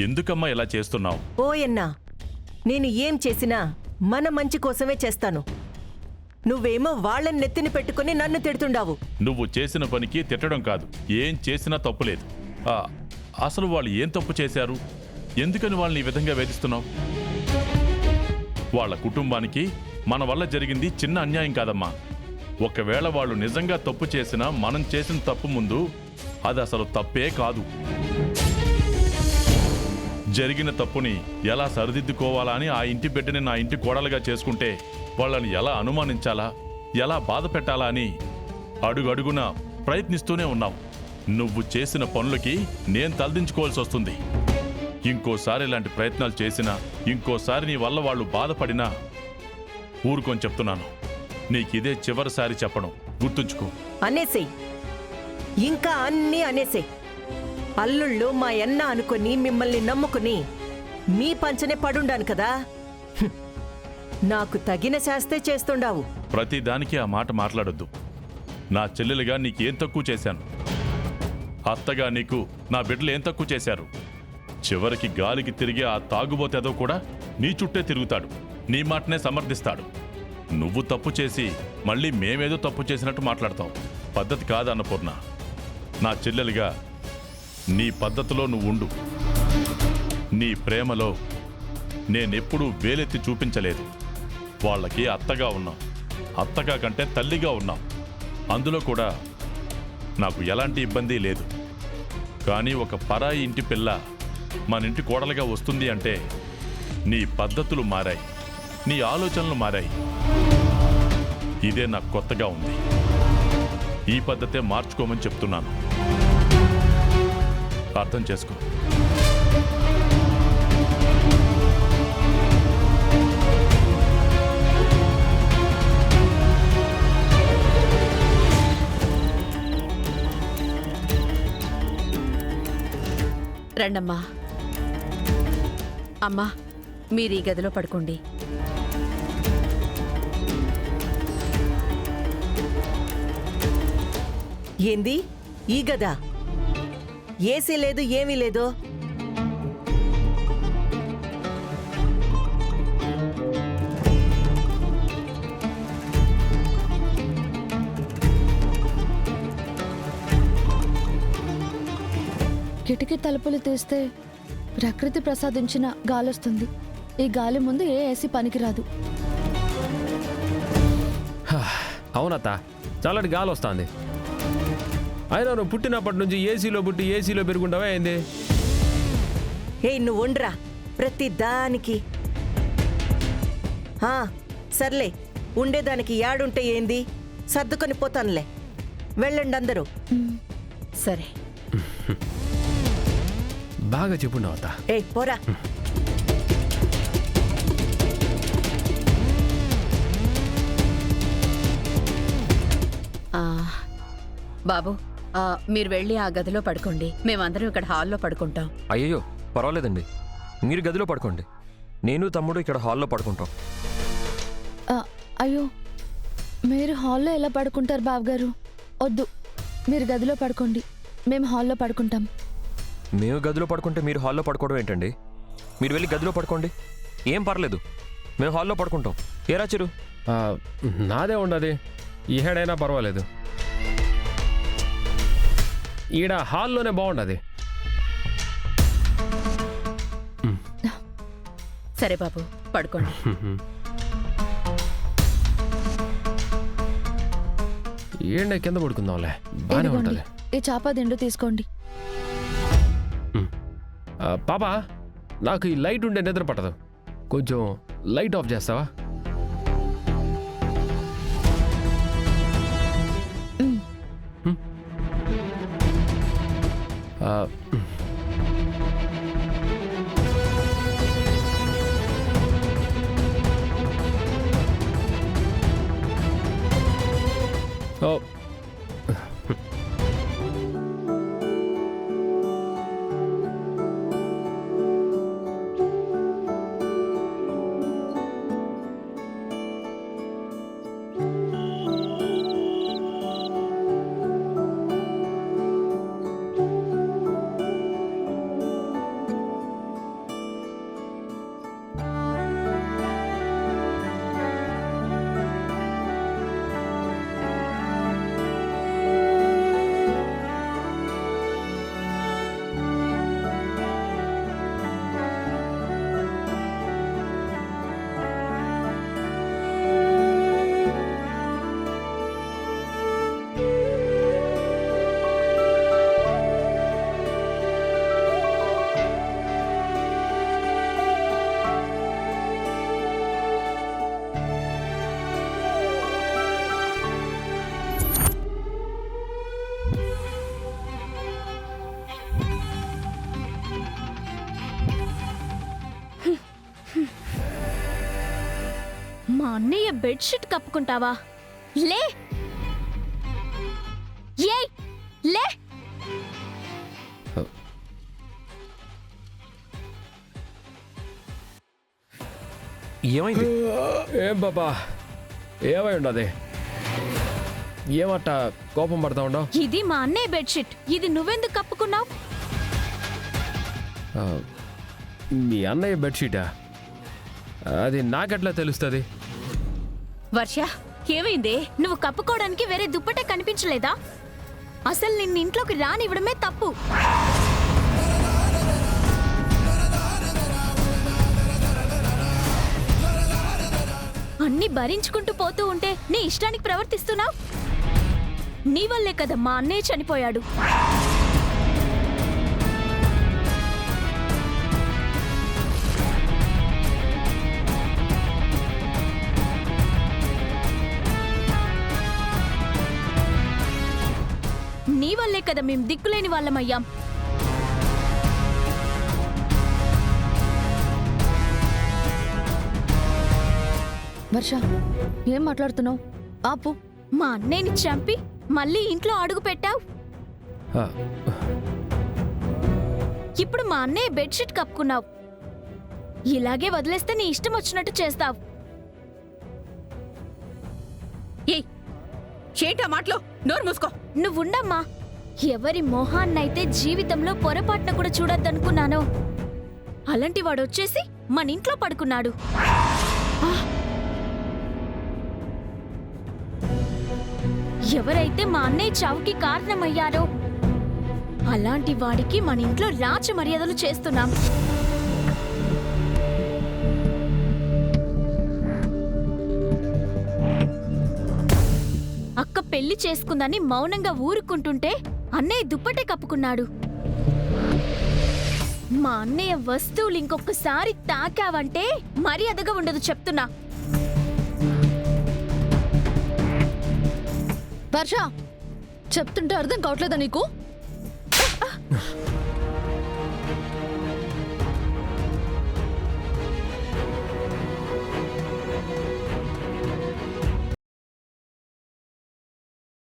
ఎందుకమ్మా ఇలా చేస్తున్నావు? ఓయన్నా, నేను ఏం చేసినా మన మంచి కోసమే చేస్తాను. నువ్వేమో వాళ్ళని నెత్తిని పెట్టుకుని నన్ను తిడుతుండావు. నువ్వు చేసిన పనికి తిట్టడం కాదు, ఏం చేసినా తప్పులేదు. అసలు వాళ్ళు ఏం తప్పు చేశారు? ఎందుకని వాళ్ళని ఈ విధంగా వేధిస్తున్నావు? వాళ్ళ కుటుంబానికి మన వల్ల జరిగింది చిన్న అన్యాయం కాదమ్మా. ఒకవేళ వాళ్ళు నిజంగా తప్పు చేసినా మనం చేసిన తప్పు ముందు అది అసలు తప్పే కాదు. జరిగిన తప్పుని ఎలా సరిదిద్దుకోవాలా అని ఆ ఇంటి బిడ్డని నా ఇంటి కోడలుగా చేసుకుంటే వాళ్ళని ఎలా అనుమానించాలా, ఎలా బాధ పెట్టాలా అని అడుగడుగునా ప్రయత్నిస్తూనే ఉన్నావు. నువ్వు చేసిన పనులకి నేను తలదించుకోవాల్సి వస్తుంది. ఇంకోసారి ఇలాంటి ప్రయత్నాలు చేసినా, ఇంకోసారి నీ వల్ల వాళ్ళు బాధపడినా ఊరుకొని చెప్తున్నాను. నీకిదే చివరిసారి చెప్పడం, గుర్తుంచుకో. అనేసేయ్, ఇంకా అన్నీ అనేసేయ్. అల్లుళ్ళు మా అన్న అనుకుని మిమ్మల్ని నమ్ముకుని మీ పంచనే పడుండాను కదా. నాకు తగిన శాస్తే చేస్తుండావు. ప్రతిదానికి ఆ మాట మాట్లాడొద్దు. నా చెల్లెలుగా నీకేం తక్కువ చేశాను? అత్తగా నీకు నా బిడ్డలు ఏం తక్కువ చేశారు? చివరికి గాలికి తిరిగే ఆ తాగుబోతేదో కూడా నీ చుట్టే తిరుగుతాడు, నీ మాటనే సమర్థిస్తాడు. నువ్వు తప్పు చేసి మళ్ళీ మేమేదో తప్పు చేసినట్టు మాట్లాడతావు. పద్ధతి కాదు అన్నపూర్ణ. నా చెల్లెలుగా నీ పద్ధతిలో నువ్వు ఉండు. నీ ప్రేమలో నేనెప్పుడూ వేలెత్తి చూపించలేదు. వాళ్ళకి అత్తగా ఉన్నావు, అత్తగా కంటే తల్లిగా ఉన్నావు. అందులో కూడా నాకు ఎలాంటి ఇబ్బంది లేదు. కానీ ఒక పరాయి ఇంటి పిల్ల మన ఇంటి కోడలుగా వస్తుంది అంటే నీ పద్ధతులు మారాయి, నీ ఆలోచనలు మారాయి. ఇదే నాకు కొత్తగా ఉంది. ఈ పద్ధతే మార్చుకోమని చెప్తున్నాను. అర్థం చేసుకో. రండమ్మా. అమ్మా, మీరు ఈ గదిలో పడుకోండి. ఏంది ఈ గదా? ఏసీ లేదు, ఏమీ లేదు. కిటికీ తలుపులు తీస్తే ప్రకృతి ప్రసాదించిన గాలొస్తుంది. ఈ గాలి ముందు ఏ ఏసీ పనికిరాదు. అవునత్త, చల్లటి గాలి వస్తుంది. అయినా నువ్వు పుట్టినప్పటి నుంచి ఏసీలో పుట్టి ఏసీలో పెరుగుంటావా ఏంది? నువ్వు ఉండరా ప్రతి దానికి. సర్లే, ఉండేదానికి యాడుంటే ఏంది, సర్దుకొని పోతానులే. వెళ్ళండి అందరూ. సరే, బాగా చెప్పుండవు అత్త. పోరా. బాబు, మీరు వెళ్ళి ఆ గదిలో పడుకోండి. మేమందరం ఇక్కడ హాల్లో పడుకుంటాం. అయ్యో పర్వాలేదండి, మీరు గదిలో పడుకోండి. నేను తమ్ముడు ఇక్కడ హాల్లో పడుకుంటాం. అయ్యో, మీరు హాల్లో ఎలా పడుకుంటారు బావగారు? వద్దు, మీరు గదిలో పడుకోండి, మేము హాల్లో పడుకుంటాం. మేము గదిలో పడుకుంటే మీరు హాల్లో పడుకోవడం ఏంటండి? మీరు వెళ్ళి గదిలో పడుకోండి, ఏం పర్లేదు. మేము హాల్లో పడుకుంటాం. ఏరా చిరు? నాదే ఉండదు, ఏడైనా పర్వాలేదు. ఈడ హాల్లోనే బాగుండదు. సరే బాబు, పడుకోండి. ఏండే కింద పడుకుందాంలే, బాగానే ఉంటుంది. ఈ చాప దిండు తీసుకోండి. పాపా, నాకు ఈ లైట్ ఉండే నిద్ర పట్టదు, కొంచెం లైట్ ఆఫ్ చేస్తావా? ఓ అన్నయ్య బెడ్షీట్ కప్పుకుంటావా? లే ఏయ్ లే. ఏమైంది? ఏం బాబా ఏమై ఉండదు? ఏమట్టా కోపం పడతా ఉండవు? ఇది మా అన్నయ్య బెడ్షీట్. ఇది నువ్వెందుకు కప్పుకున్నావు? మీ అన్నయ్య బెడ్షీటా? అది నాకెట్లా తెలుస్తుంది? వర్ష ఏమైంది? నువ్వు కప్పుకోవడానికి వేరే దుప్పటే కనిపించలేదా? అసలు నిన్ను ఇంట్లోకి రానివ్వడమే తప్పు. అన్ని భరించుకుంటూ పోతూ ఉంటే నీ ఇష్టానికి ప్రవర్తిస్తున్నావు. నీ వల్లే కదా మా అన్నయ్య చనిపోయాడు. నీ వల్లే కదా మేం దిక్కులేని వాళ్ళమయ్యాం. వర్ష ఏం మాట్లాడుతున్నావు? ఆపు. మా అన్నయ్యని చంపి మళ్ళీ ఇంట్లో అడుగు పెట్టావు. ఆ, ఇప్పుడు మా అన్నయ్య బెడ్షీట్ కప్పుకున్నావు. ఇలాగే వదిలేస్తే నీ ఇష్టం వచ్చినట్టు చేస్తావు. ఏయ్ ఏంటా మాటలు? నోరు మూసుకో. నువ్వుండమ్మా. ఎవరి మొహాన్నైతే జీవితంలో పొరపాటున కూడా చూడొద్దనుకున్నానో అలాంటి వాడు వచ్చేసి మన ఇంట్లో పడుకున్నాడు. ఎవరైతే మా అన్నయ్య చావుకి కారణమయ్యారో అలాంటి వాడికి మన ఇంట్లో రాచ మర్యాదలు చేస్తున్నాం. అక్క పెళ్లి చేసుకుందని మౌనంగా ఊరుకుంటుంటే అన్నయ్య దుప్పటే కప్పుకున్నాడు. మా అన్నయ్య వస్తువులు ఇంకొకసారి తాకావంటే మర్యాదగా ఉండదు చెప్తున్నా. వర్ష చెప్తుంటే అర్థం కావట్లేదా నీకు?